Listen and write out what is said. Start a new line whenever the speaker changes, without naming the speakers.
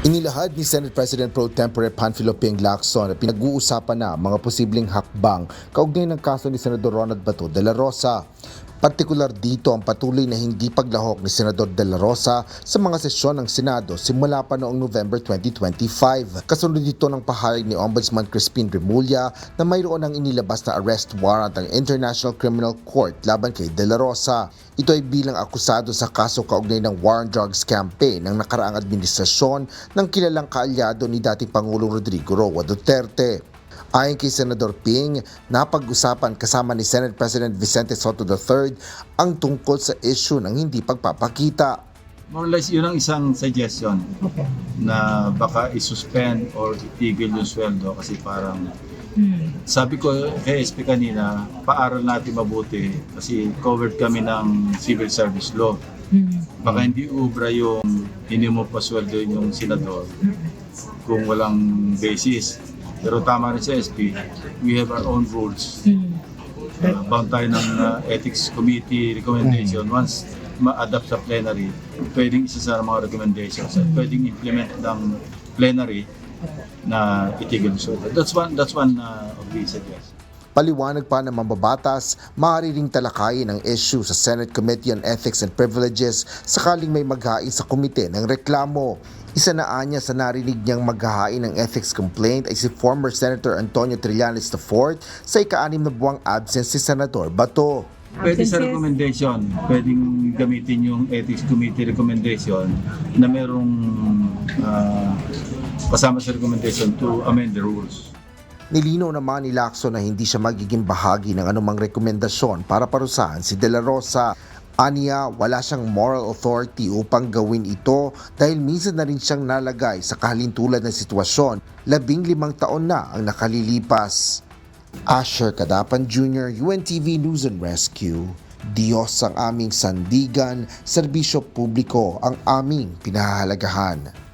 Inilahad ni Senate President Pro Tempore Panfilo Ping Lacson na pinag-uusapan na mga posibleng hakbang kaugnay ng kaso ni Senador Ronald Bato de la Rosa. Partikular dito ang patuloy na hindi paglahok ni Senador de la Rosa sa mga sesyon ng Senado simula pa noong November 2025. Kasunod dito ng pahayag ni Ombudsman Crispin Remulla na mayroon ng inilabas na arrest warrant ang International Criminal Court laban kay de la Rosa. Ito ay bilang akusado sa kaso kaugnay ng war on drugs campaign ng nakaraang administrasyon ng kilalang kaalyado ni dating Pangulong Rodrigo Roa Duterte. Ayon kay Senador Ping, napag-usapan kasama ni Senate President Vicente Sotto III ang tungkol sa issue ng hindi pagpapakita.
More or less, yun ang isang suggestion na baka isuspend or itigil yung sweldo kasi parang sabi ko kay SP kanina, paaral natin mabuti kasi covered kami ng civil service law. Baka hindi ubra yung hindi mo pa sweldo yung senador kung walang basis. Pero tama rin sa SP, we have our own rules. Bound tayo ng ethics committee recommendation. Once ma-adapt sa plenary, pwedeng isa sa mga recommendations at pwedeng implement ng plenary na itigil. So that's one of the suggestions.
Paliwanag pa ng mambabatas, maaari ring talakayin ang issue sa Senate Committee on Ethics and Privileges sakaling may maghain sa komite ng reklamo. Isa na anya sa narinig niyang maghahain ng ethics complaint ay si former Senator Antonio Trillanes IV sa ika-6 na buwang absence si Senador Bato.
Pwede sa recommendation, pwedeng gamitin yung ethics committee recommendation na merong kasama sa recommendation to amend the rules.
Nilinaw naman ni Lacson na hindi siya magiging bahagi ng anumang rekomendasyon para parusahan si de la Rosa. Aniya, wala siyang moral authority upang gawin ito dahil minsan na rin siyang nalagay sa kahalintulad na sitwasyon. 15 taon na ang nakalilipas. Asher Cadapan Jr., UNTV News and Rescue. Diyos ang aming sandigan, serbisyo publiko ang aming pinahahalagahan.